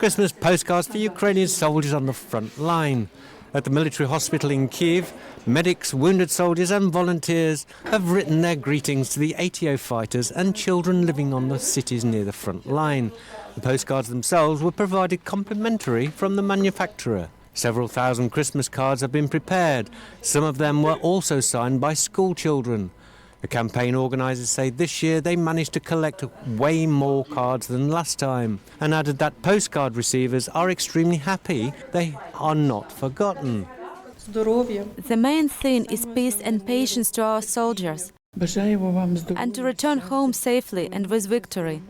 Christmas postcards for Ukrainian soldiers on the front line. At the military hospital in Kiev, medics, wounded soldiers and volunteers have written their greetings to the ATO fighters and children living on the cities near the front line. The postcards themselves were provided complimentary from the manufacturer. Several thousand Christmas cards have been prepared. Some of them were also signed by school children. The campaign organisers say this year they managed to collect way more cards than last time, and added that postcard receivers are extremely happy they are not forgotten. The main thing is peace and patience to our soldiers, and to return home safely and with victory.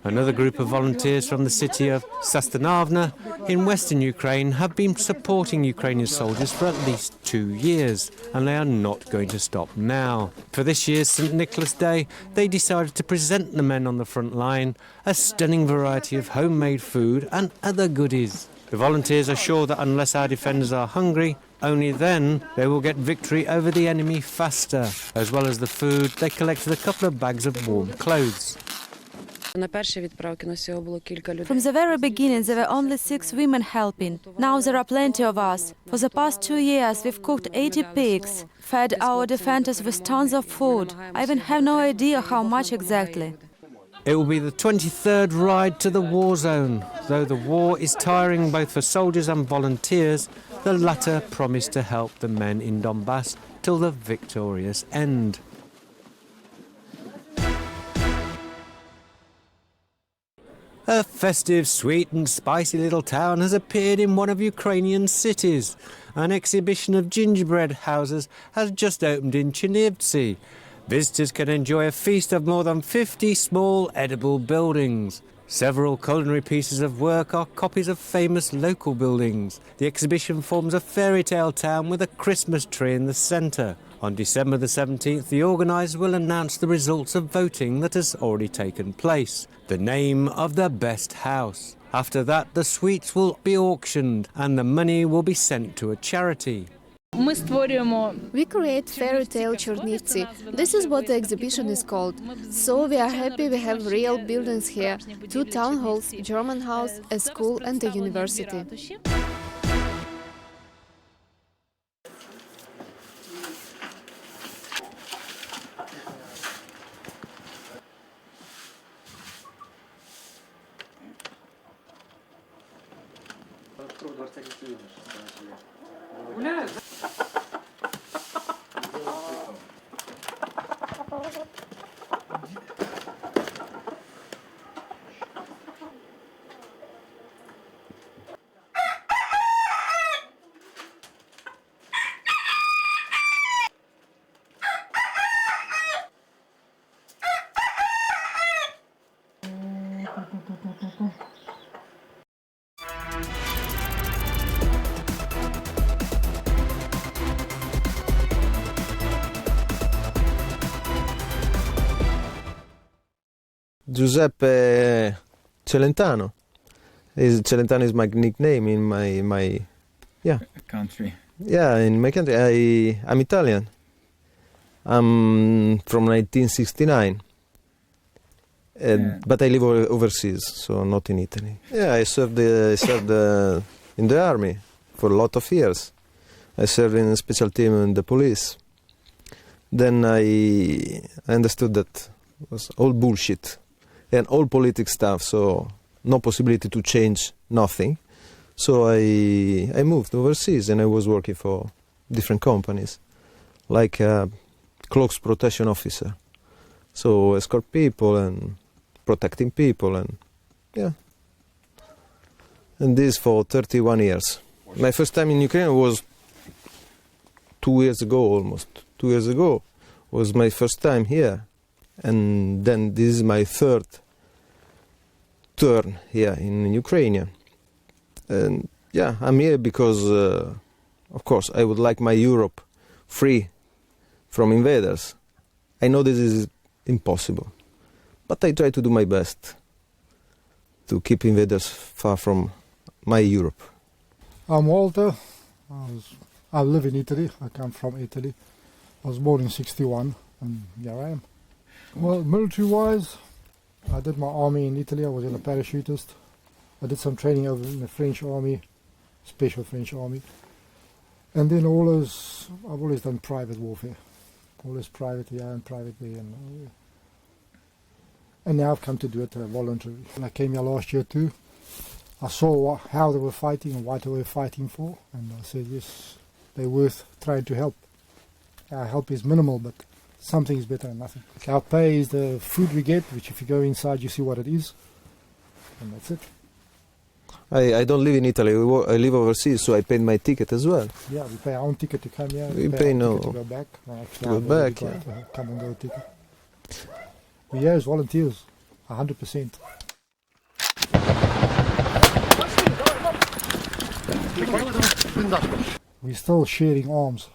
Another group of volunteers from the city of Sastanavna in western Ukraine have been supporting Ukrainian soldiers for at least 2 years, and they are not going to stop now. For this year's St. Nicholas Day, they decided to present the men on the front line a stunning variety of homemade food and other goodies. The volunteers are sure that unless our defenders are hungry, only then they will get victory over the enemy faster. As well as the food, they collected a couple of bags of warm clothes. From the very beginning, there were only 6 women helping. Now there are plenty of us. For the past 2 years, we've cooked 80 pigs, fed our defenders with tons of food. I even have no idea how much exactly. It will be the 23rd ride to the war zone. Though the war is tiring both for soldiers and volunteers, the latter promise to help the men in Donbass till the victorious end. A festive, sweet and spicy little town has appeared in one of Ukrainian cities. An exhibition of gingerbread houses has just opened in Chernivtsi. Visitors can enjoy a feast of more than 50 small edible buildings. Several culinary pieces of work are copies of famous local buildings. The exhibition forms a fairy tale town with a Christmas tree in the centre. On December the 17th, the organisers will announce the results of voting that has already taken place, the name of the best house. After that, the sweets will be auctioned and the money will be sent to a charity. We create Fairy Tale Chernivtsi. This is what the exhibition is called. So we are happy we have real buildings here, 2 town halls, German house, a school and a university. Giuseppe Celentano. Celentano is my nickname in my country. Yeah, in my country. I'm Italian. I'm from 1969. But I live overseas, so not in Italy. Yeah, I served in the army for a lot of years. I served in a special team in the police. Then I understood that it was all bullshit and all political stuff, so no possibility to change nothing. So I moved overseas and I was working for different companies, like a close protection officer. So escort people and protecting people and and this for 31 years. My first time in Ukraine was 2 years ago, almost 2 years ago was my first time here, and then this is my third turn here in Ukraine. And I'm here because of course I would like my Europe free from invaders. I know this is impossible, but I try to do my best to keep invaders far from my Europe. I'm Walter. I live in Italy. I come from Italy. I was born in 1961, and here I am. Well, military-wise, I did my army in Italy. I was a parachutist. I did some training over in the French army, special French army. And then I've always done private warfare. Always private here and private there. And now I've come to do it voluntarily. And I came here last year too. I saw how they were fighting and what they were fighting for. And I said, yes, they're worth trying to help. Our help is minimal, but something is better than nothing. Our pay is the food we get, which if you go inside, you see what it is. And that's it. I don't live in Italy. I live overseas, so I paid my ticket as well. Yeah, we pay our own ticket to come here. We pay pay our no- ticket to go back. Actually, to go I've already back, got a come and go ticket. We here as volunteers, 100%. We're still sharing arms.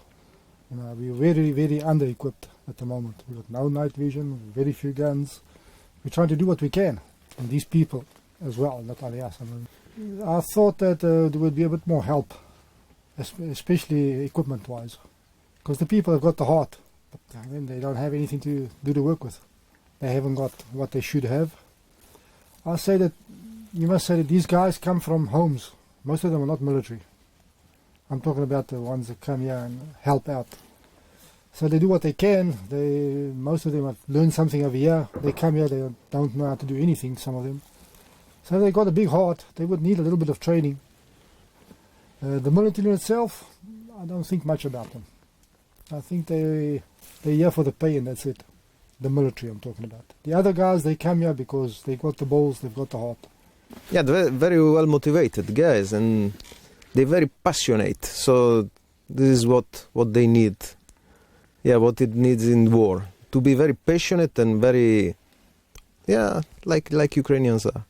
We're very, very under-equipped at the moment. We've got no night vision, very few guns. We're trying to do what we can. And these people as well, not only us. I thought that there would be a bit more help, especially equipment-wise. Because the people have got the heart, but then they don't have anything to do the work with. They haven't got what they should have. I say that you must say that these guys come from homes. Most of them are not military. I'm talking about the ones that come here and help out. So they do what they can. Most of them have learned something over here. They come here, they don't know how to do anything, some of them. So they got a big heart. They would need a little bit of training. The military in itself, I don't think much about them. I think they're here for the pay and that's it. The military I'm talking about. The other guys, they come here because they got the balls, they've got the heart. Yeah, they're very well motivated guys, and they're very passionate. So this is what they need. Yeah, what it needs in war. To be very passionate and very, yeah, like Ukrainians are.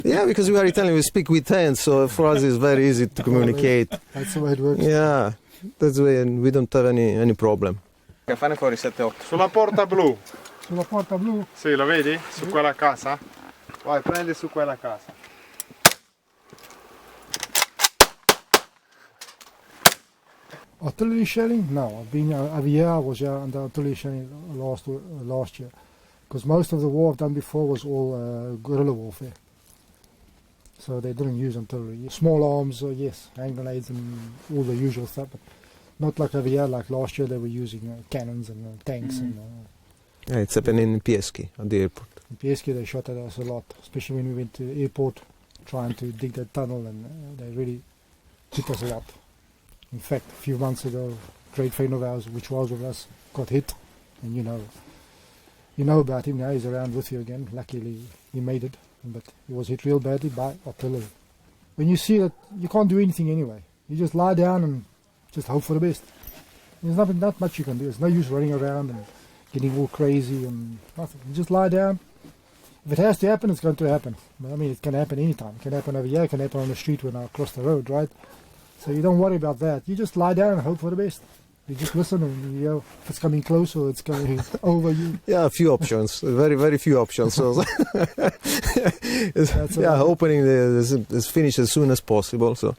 Yeah, because we are Italian, we speak with hands, so for us it's very easy to communicate. That's the way it works. Yeah, that's the way, and we don't have any problem. Fane fuori 7-8. Sulla porta blu. Sulla porta blu. Sì, lo vedi? Su quella casa. Vai, prendi su quella casa. Artillery shelling? No, I've been over here. I was here under artillery shelling last year, because most of the war I've done before was all guerrilla warfare. So they didn't use artillery. Small arms, yes, hand grenades and all the usual stuff, but not like over here. Like last year, they were using cannons and tanks. And Yeah, it's happening in Pieski at the airport. in PSK they shot at us a lot, especially when we went to the airport trying to dig that tunnel, and they really hit us a lot. In fact, a few months ago, a great friend of ours, which was with us, got hit, and you know about him now. He's around with you again. Luckily, he made it, but he was hit real badly by artillery. When you see that, you can't do anything anyway. You just lie down and just hope for the best. There's not much you can do. There's no use running around and getting all crazy and nothing. You just lie down. If it has to happen, it's going to happen. But, I mean, it can happen anytime. It can happen over here. It can happen on the street when I cross the road, right? So you don't worry about that. You just lie down and hope for the best. You just listen and you know if it's coming close or it's coming over you. Yeah, a few options. Very, very few options. So yeah, hoping is finished as soon as possible. So.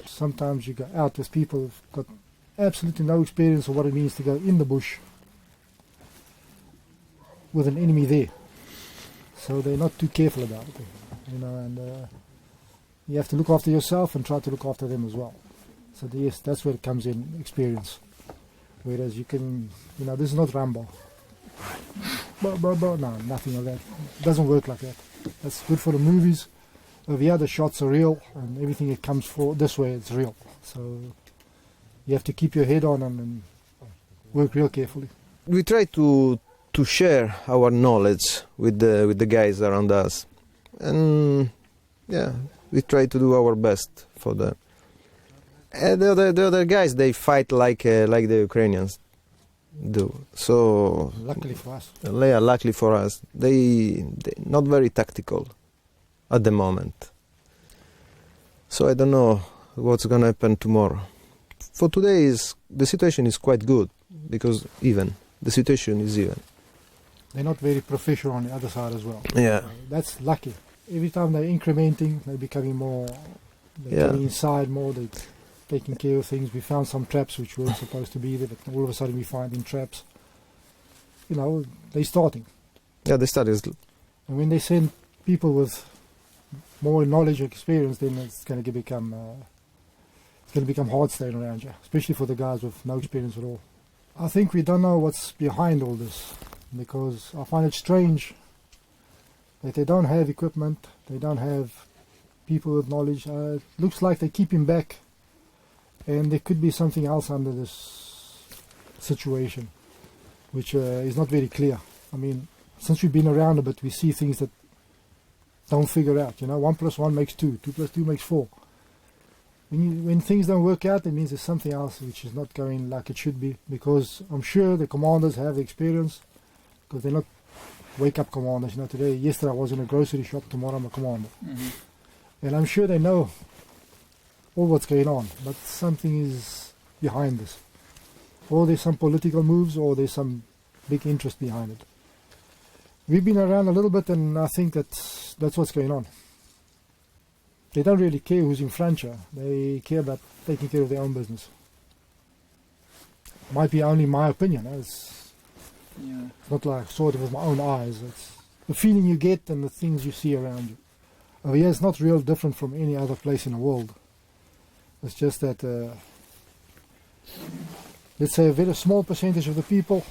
Sometimes you go out with people who've got absolutely no experience of what it means to go in the bush with an enemy there. So they're not too careful about it, and you have to look after yourself and try to look after them as well. So yes, that's where it comes in, experience. Whereas you can, this is not Rambo. No, nothing like that. It doesn't work like that. That's good for the movies. Over here, the shots are real, and everything that comes for this way, it's real. So you have to keep your head on and work real carefully. We try to share our knowledge with the guys around us, and yeah, we try to do our best for them. And the other guys, they fight like the Ukrainians do. So luckily for us, luckily for us, they not very tactical at the moment. So I don't know what's gonna happen tomorrow. For today, the situation is quite good because the situation is even. They're not very professional on the other side as well. Yeah. That's lucky. Every time they're incrementing, they're becoming more, they're getting inside more, they're taking care of things. We found some traps which weren't supposed to be there, but all of a sudden we find in traps. they're starting. Yeah, the studies. And when they send people with more knowledge or experience, then it's going to become hard staying around here, especially for the guys with no experience at all. I think we don't know what's behind all this, because I find it strange that they don't have equipment, they don't have people with knowledge. It looks like they keep him back, and there could be something else under this situation, which is not very clear. I mean, since we've been around a bit, we see things that don't figure out. 1 + 1 makes 2, 2 + 2 makes 4. When things don't work out, it means there's something else which is not going like it should be, because I'm sure the commanders have the experience, because they're not wake-up commanders. Yesterday I was in a grocery shop, tomorrow I'm a commander. Mm-hmm. And I'm sure they know all what's going on, but something is behind this. Or there's some political moves, or there's some big interest behind it. We've been around a little bit, and I think that's what's going on. They don't really care who's in front here. They care about taking care of their own business. Might be only my opinion. It's not like sort of with my own eyes. It's the feeling you get and the things you see around you. Over here, it's not real different from any other place in the world. It's just that, let's say, a very small percentage of the people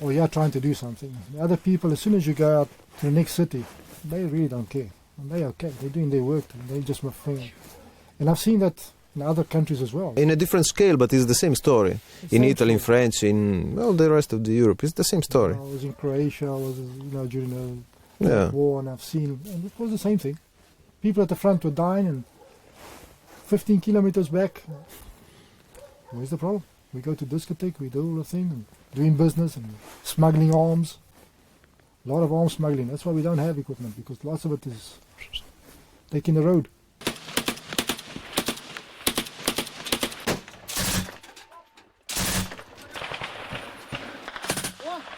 are here trying to do something. The other people, as soon as you go out to the next city, they really don't care. And they're okay. They're doing their work. They just move forward. And I've seen that in other countries as well. In a different scale, but it's the same story. In Italy, in France, in the rest of the Europe, it's the same story. I was in Croatia. I was during the war, and I've seen, and it was the same thing. People at the front were dying, and 15 kilometers back, where's the problem? We go to discotheque, we do all the thing, and doing business and smuggling arms. A lot of arms smuggling. That's why we don't have equipment, because lots of it is taking the road.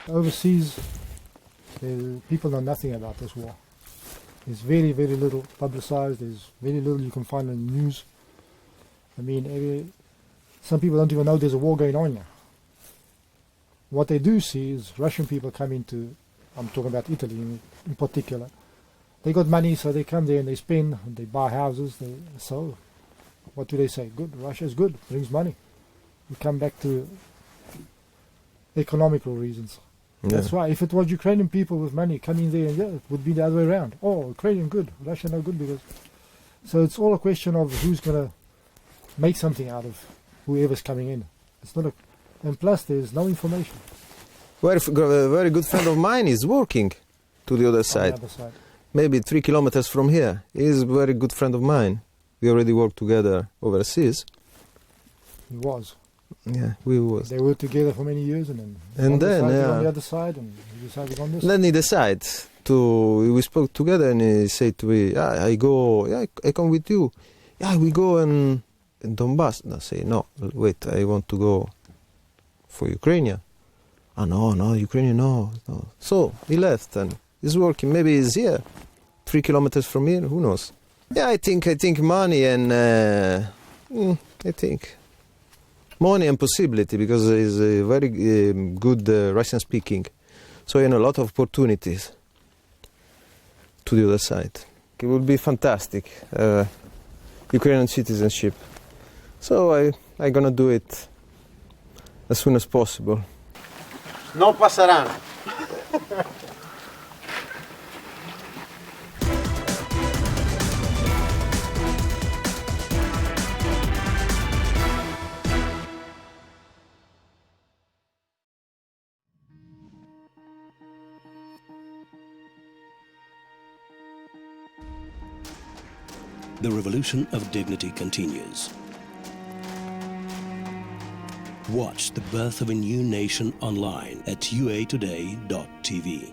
Overseas, people know nothing about this war. There's very, very little publicized. There's very little you can find in the news. I mean, some people don't even know there's a war going on here. What they do see is Russian people coming to, I'm talking about Italy in particular. They got money, so they come there and they spend, and they buy houses. So, what do they say? Good, Russia's good, brings money. We come back to economical reasons. Yeah. That's why. If it was Ukrainian people with money coming there, it would be the other way around. Oh, Ukrainian good, Russia no good, because. So it's all a question of who's going to make something out of whoever's coming in. It's not and plus there's no information. A very good friend of mine is working to the other side. On the other side. Maybe 3 kilometers from here. He's a very good friend of mine. We already worked together overseas. He was. Yeah, we was. They worked together for many years, and then And then, on the other side, and he decided on this. Then he decided to. We spoke together, and he said to me, "I go. Yeah, I come with you. Yeah, we go in Donbass." And I say, "No, wait. I want to go for Ukraine." No, Ukraine, no. So he left, and he's working. Maybe he's here, 3 kilometers from here. Who knows? Yeah, I think money and I think. Money and possibility, because he's very good Russian speaking, so he has a lot of opportunities to the other side. It would be fantastic, Ukrainian citizenship. So I'm gonna do it as soon as possible. Non passeranno. The revolution of dignity continues. Watch the birth of a new nation online at uatoday.tv.